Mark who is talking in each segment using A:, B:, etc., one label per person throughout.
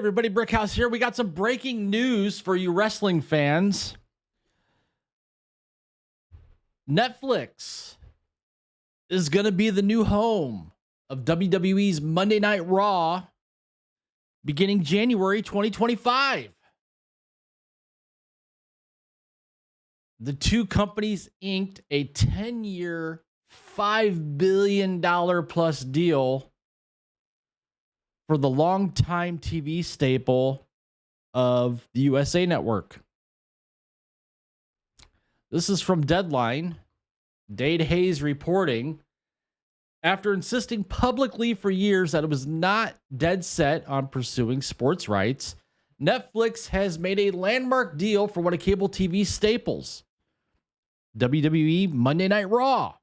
A: everybody, Brickhouse here. We got some breaking news for you wrestling fans. Netflix is going to be the new home of WWE's Monday Night Raw beginning January 2025. The two companies inked a 10-year, $5 billion plus deal for the longtime TV staple of the USA Network. This is from Deadline. Dade Hayes reporting, after insisting publicly for years that it was not dead set on pursuing sports rights, Netflix has made a landmark deal for one of cable TV staples, WWE Monday Night Raw.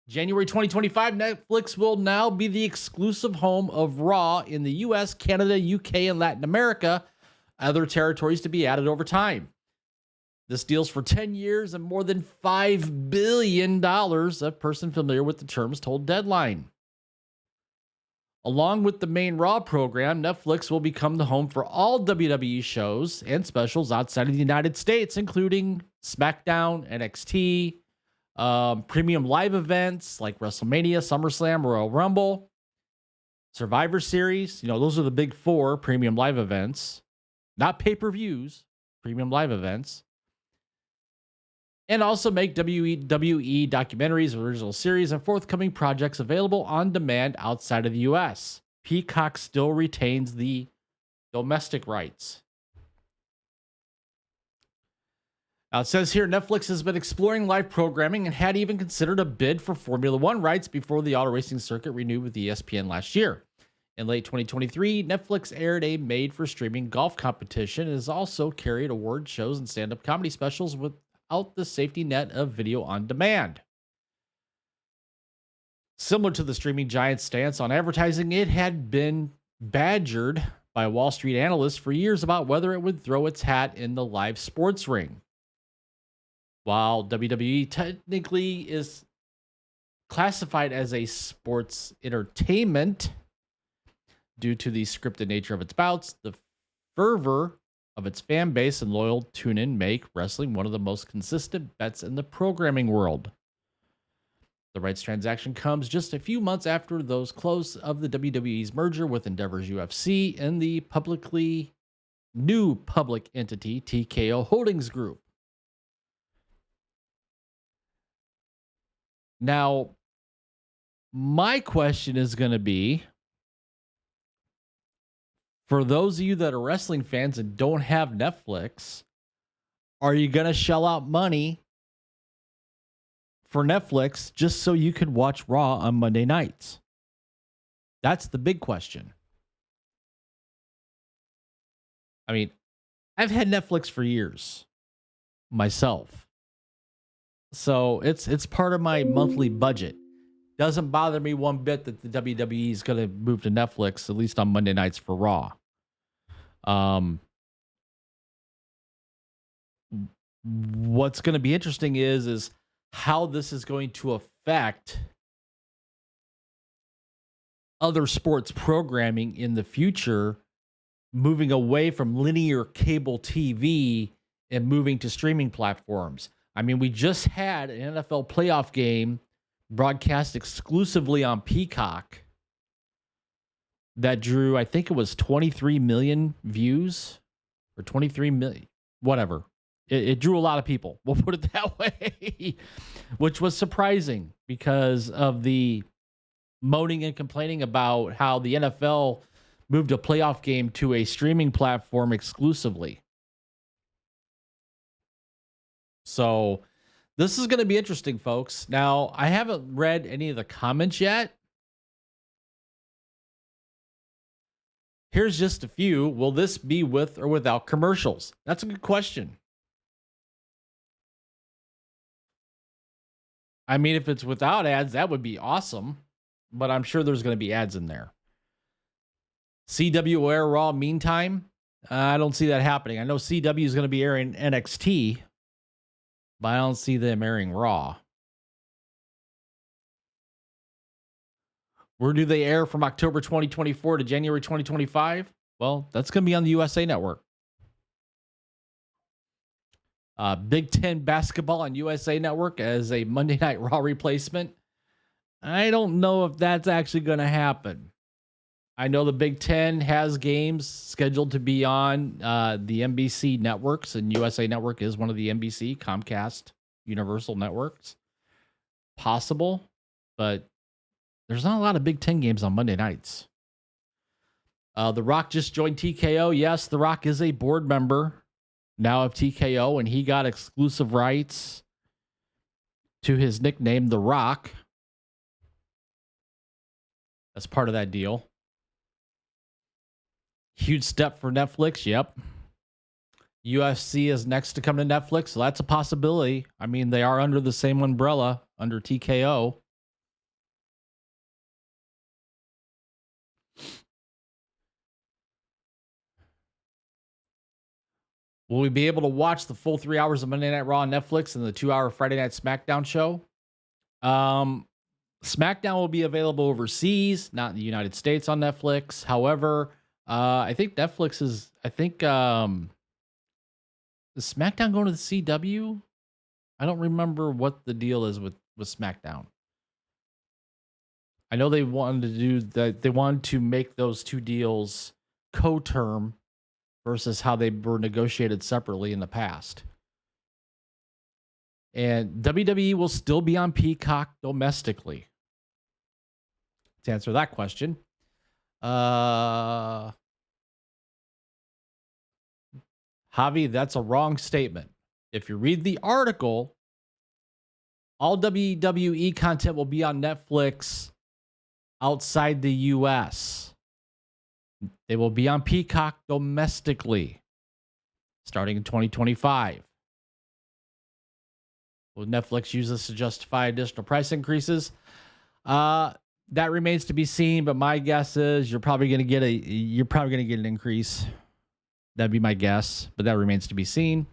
A: January 2025, Netflix will now be the exclusive home of Raw in the US, Canada, UK, and Latin America, other territories to be added over time. This deal's for 10 years and more than $5 billion, a person familiar with the terms told Deadline. Along with the main Raw program, Netflix will become the home for all WWE shows and specials outside of the United States, including SmackDown, NXT, premium live events like WrestleMania, SummerSlam, Royal Rumble, Survivor Series. Those are the big four premium live events, not pay-per-views, premium live events. And also make WWE documentaries, original series, and forthcoming projects available on demand outside of the U.S. Peacock still retains the domestic rights. Now, it says here, Netflix has been exploring live programming and had even considered a bid for Formula One rights before the auto racing circuit renewed with ESPN last year. In late 2023, Netflix aired a made-for-streaming golf competition and has also carried award shows and stand-up comedy specials without the safety net of video on demand. Similar to the streaming giant's stance on advertising, it had been badgered by Wall Street analysts for years about whether it would throw its hat in the live sports ring. While WWE technically is classified as a sports entertainment due to the scripted nature of its bouts, the fervor of its fan base and loyal tune-in make wrestling one of the most consistent bets in the programming world. The rights transaction comes just a few months after those close of the WWE's merger with Endeavor's UFC and the new public entity TKO Holdings Group. Now, my question is going to be, for those of you that are wrestling fans and don't have Netflix, are you going to shell out money for Netflix just so you could watch Raw on Monday nights? That's the big question. I mean, I've had Netflix for years myself. So it's part of my monthly budget. Doesn't bother me one bit that the WWE is going to move to Netflix, at least on Monday nights for Raw. What's going to be interesting is how this is going to affect other sports programming in the future, moving away from linear cable TV and moving to streaming platforms. I mean, we just had an NFL playoff game broadcast exclusively on Peacock that drew, I think it was 23 million views or 23 million, whatever. It drew a lot of people. We'll put it that way, which was surprising because of the moaning and complaining about how the NFL moved a playoff game to a streaming platform exclusively. So this is going to be interesting, folks. Now, I haven't read any of the comments yet. Here's just a few. Will this be with or without commercials? That's a good question. I mean, if it's without ads, that would be awesome. But I'm sure there's going to be ads in there. CW will air Raw meantime. I don't see that happening. I know CW is going to be airing NXT, but I don't see them airing Raw. Where do they air from October 2024 to January 2025? Well, that's going to be on the USA Network. Big Ten basketball on USA Network as a Monday Night Raw replacement. I don't know if that's actually going to happen. I know the Big Ten has games scheduled to be on the NBC networks, and USA Network is one of the NBC, Comcast, Universal networks. Possible, but there's not a lot of Big Ten games on Monday nights. The Rock just joined TKO. Yes, The Rock is a board member now of TKO, and he got exclusive rights to his nickname, The Rock. That's part of that deal. Huge step for Netflix. Yep. UFC is next to come to Netflix, so that's a possibility. I mean, they are under the same umbrella, under TKO. Will we be able to watch the full 3 hours of Monday Night Raw on Netflix and the 2-hour Friday Night SmackDown show? SmackDown will be available overseas, not in the United States on Netflix. However, I think Netflix is, is SmackDown going to the CW? I don't remember what the deal is with SmackDown. I know they wanted to do that. They wanted to make those two deals co-term versus how they were negotiated separately in the past. And WWE will still be on Peacock domestically. To answer that question, Javi, that's a wrong statement. If you read the article, all WWE content will be on Netflix outside the US. They will be on Peacock domestically starting in 2025. Will Netflix use this to justify additional price increases? That remains to be seen, but my guess is you're probably going to get an increase. That'd be my guess, but that remains to be seen.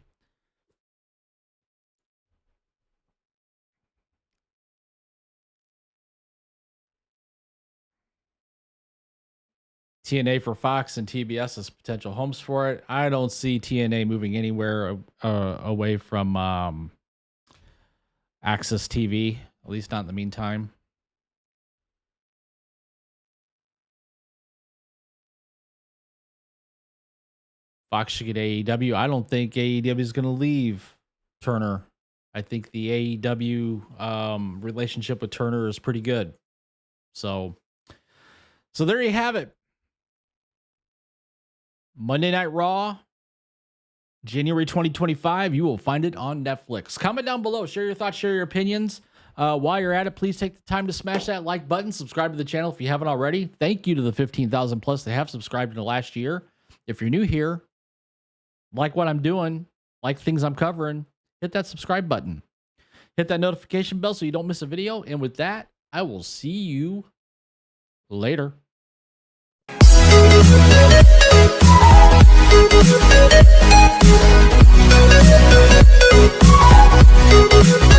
A: TNA for Fox and TBS as potential homes for it. I don't see TNA moving anywhere away from Access TV, at least not in the meantime. Fox should get AEW. I don't think AEW is going to leave Turner. I think the AEW relationship with Turner is pretty good. So there you have it. Monday Night Raw, January 2025. You will find it on Netflix. Comment down below. Share your thoughts. Share your opinions. While you're at it, please take the time to smash that like button. Subscribe to the channel if you haven't already. Thank you to the 15,000 plus that have subscribed in the last year. If you're new here, like what I'm doing, like things I'm covering, hit that subscribe button. Hit that notification bell so you don't miss a video. And with that, I will see you later. We'll be right back.